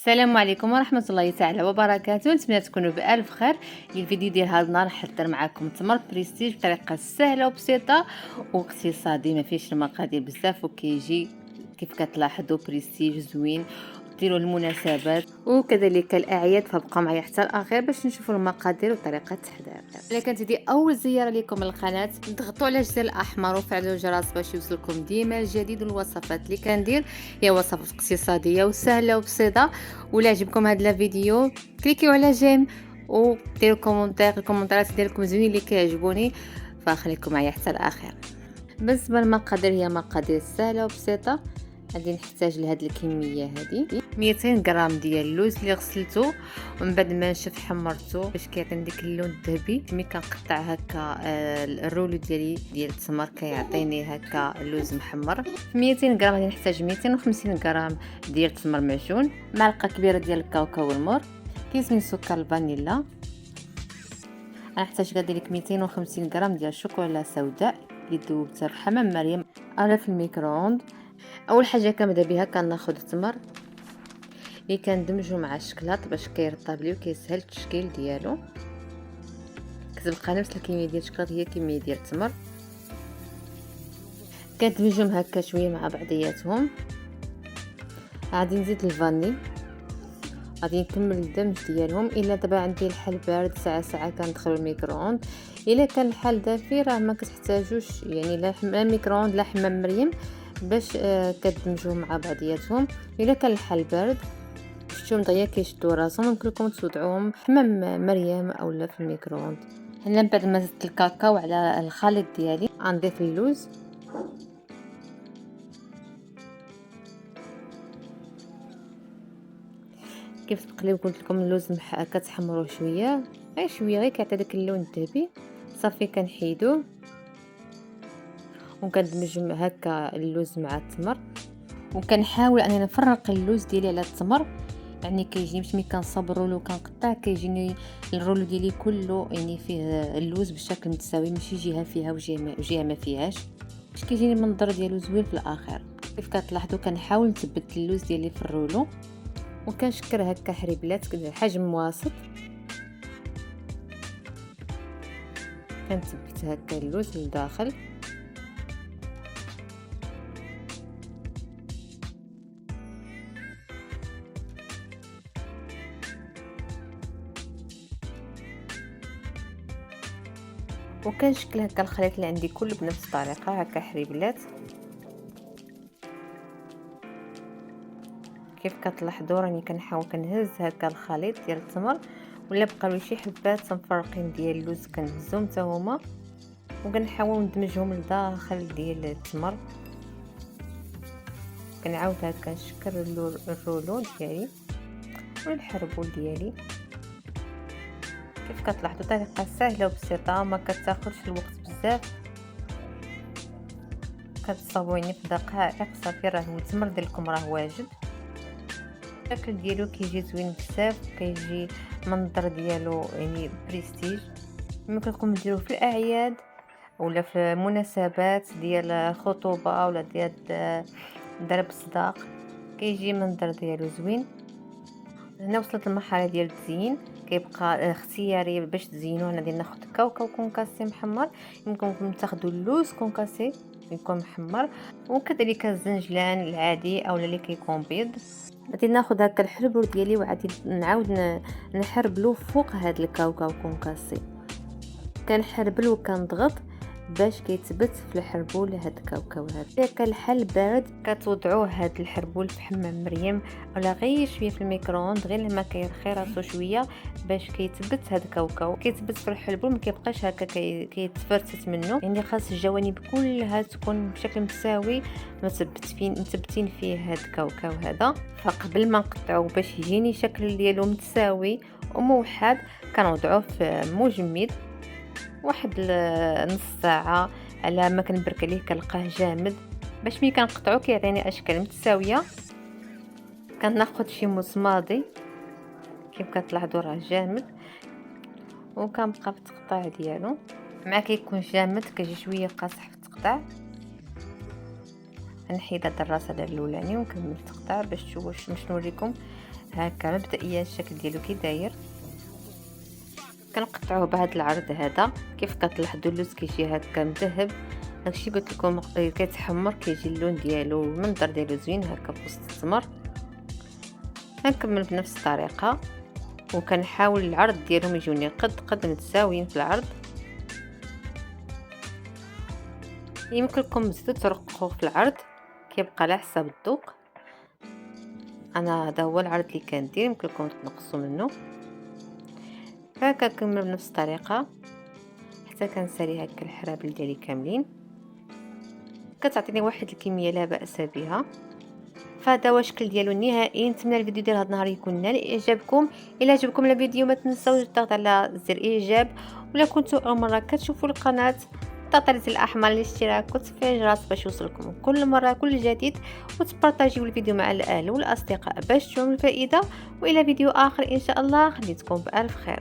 السلام عليكم ورحمة الله تعالى وبركاته. نتمنى تكونوا بألف خير. الفيديو ديال هذا النهار حضر معكم تمر بريستيج بطريقة سهلة وبسيطة واقتصادي، ما فيش المقادير بزاف وكيجي كيف كتلاحظوا بريستيج زوين. ديروا المناسبات وكذلك الاعياد، فبقى معايا حتى الاخير باش نشوفوا المقادير وطريقه التحضير. الا كانت هذه اول زياره لكم للقناه، ضغطوا على الجدار الاحمر وفعلوا الجرس باش يوصلكم ديما الجديد. والوصفات اللي كندير هي وصفات اقتصاديه وسهله وبسيطه. ولا عجبكم هذا الفيديو كليكيو على جيم وديروا كومونتير، الكومنتات ديالكم زوينين اللي كيعجبوني، فخليكم معايا حتى الاخير. بالنسبه للمقادير هي مقادير سهله وبسيطه. غادي نحتاج لهاد الكميه هذه 200 غرام ديال اللوز اللي غسلته ومن بعد ما نشف حمرته باش كيعطيني ديك اللون الذهبي. ملي كنقطع هكا الرولو ديالي ديال التمر كيعطيني هكا اللوز محمر. 200 غرام غادي نحتاج 250 غرام ديال التمر معجون، معلقه كبيره ديال الكاوكاو والمر، كيس من سكر الفانيلا. غنحتاج كذلك 250 غرام ديال الشوكولا سوداء اللي ذوبتها في حمام مريم او في الميكرووند. اول حاجه كنبدا بها كناخذ التمر اللي كندمجو مع الشكلاط باش كيرطب لي وكيسهل التشكيل ديالو. كتبقى نفس الكميه ديال الشكلاط هي كميه ديال التمر. كندمجهم هكا شويه مع بعضياتهم. غادي نزيد الفاني، غادي نكمل الدمج ديالهم. الا دابا عندي الحل بارد ساعه كندخلو الميكرووند. الا كان الحل دافي راه ما كتحتاجوش يعني لا ميكرووند لا حمام مريم باش كتدمجوهم مع بعضياتهم. الا كان الحل بارد شفتوهم دغيا كيشدوا راسهم، ممكن لكم توضعوهم في حمام مريم اولا في الميكرووند. هنا من بعد ما زدت الكاكاو على الخليط ديالي غنضيف اللوز. كيف تقليو قلت لكم اللوز كتحمروه شويه غير شويه، غير كيعطي داك اللون الذهبي. صافي كنحيدوه وكندمج هكا اللوز مع التمر، وكنحاول انني نفرق اللوز ديالي على التمر. يعني كيجيني باش ملي كنصاوب الرولو كنقطع كيجيني الرولو ديالي كله يعني فيه اللوز بشكل متساوي، ماشي جهه فيها وجهه ما فيهاش، باش كيجيني المنظر ديالو زوين في الاخر. كيف كتلاحظوا كنحاول نثبت اللوز ديالي في الرولو وكنشكل هكا حريبلات حجم وسط. كنثبت هكا اللوز للداخل. وكنشكل هكا الخليط اللي عندي كله بنفس الطريقه هكا حريبلات. كيف كتلاحظوا راني كنحاول كنهز هكا الخليط ديال التمر، ولا بقاو شي حبات مفرقين ديال اللوز كنهزهم حتى هما وكنحاول ندمجهم لداخل ديال التمر. كنعاود هكا نشكل الرولو ديالي والحربول ديالي. كيف كتلاحظوا طريقه سهله وبسيطه ما كتاخذش الوقت بزاف، كتصاوبوا يعني في دقائق صافي راه التمر ديالكم راه واجد. الشكل ديالو كيجي زوين بزاف، كيجي المنظر ديالو يعني بريستيج. ممكن لكم ديروه في الاعياد ولا في مناسبات ديال الخطوبه ولا ديال ضرب الصداق، كيجي المنظر ديالو زوين. هنا وصلت المرحله ديال التزيين، كيبقى اختياري باش تزينوا. انا غادي ناخذ كاوكاو كونكاسي محمر، يمكنكم تاخذوا اللوز كونكاسي يكون محمر، وكذلك الزنجلان العادي او اللي كيكون بيض. غادي ناخذ هكا الحربور ديالي وغادي نعاود نحربلو فوق هذا الكاوكاو كونكاسي. كنحربل وكنضغط باش كيتثبت في الحربول هاد الكاوكاو هذا. اذا كان الحل بارد كتوضعوه هاد الحربول في حمام مريم ولا غير شويه في الميكرووند، غير لما كيرخي راسو شويه باش كيتثبت هاد الكاوكاو كيتثبت في الحربول، ما كيبقاش هكا كيتفرتت منه. يعني خاص الجوانب كلها تكون بشكل متساوي مثبتين فيه هاد الكاوكاو هذا. فقبل ما نقطعوه باش يجيني شكل ديالو متساوي وموحد كنوضعوه في مجمد واحد نص ساعه على ما كنبرك عليه كنلقاه جامد باش ملي كنقطعو كيعطيني اشكال متساويه. كناخد شي مصماضي كيف كتلاحظوا راه جامد، وكنبقى في التقطيع ديالو. مع كيكون جامد كيجي شويه قاصح في التقطيع. نحيد هاد الراس هذا الاولاني ونكمل التقطيع باش تشوفوا باش نوريكم هكا مبدئيا الشكل ديالو كي داير. كنقطعوه بهذا العرض هذا. كيف كتلاحظوا اللوز كيجي هكا مذهب، داكشي قلت لكم كيتحمر كيجي اللون ديالو المنظر ديالو زوين هكا في وسط التمر. غنكمل بنفس الطريقه وكنحاول العرض ديالهم يجوني قد متساويين في العرض. يمكن لكم تزيدوا ترققوا في العرض كيبقى على حسب الذوق. انا هذا هو العرض اللي كندير، يمكن لكم تنقصوا منه. فكنكمل بنفس الطريقه حتى كنسالي هكا الحرابل ديالي كاملين. كتعطيني واحد الكميه لا باس بها. فهذا هو الشكل ديالو النهائي. نتمنى الفيديو ديال هذا النهار يكون نال اعجابكم. الا عجبكم الفيديو ما تنساوش الضغط على زر اعجاب، ولا كنتوا اول مره كتشوفوا القناه ضغط على زر الاحمر للاشتراك وتفعيل الجرس باش يوصلكم كل مره كل جديد، وتبارطاجيو الفيديو مع الاهل والاصدقاء باش تعم الفائده. والى فيديو اخر ان شاء الله، خليتكم بالف خير.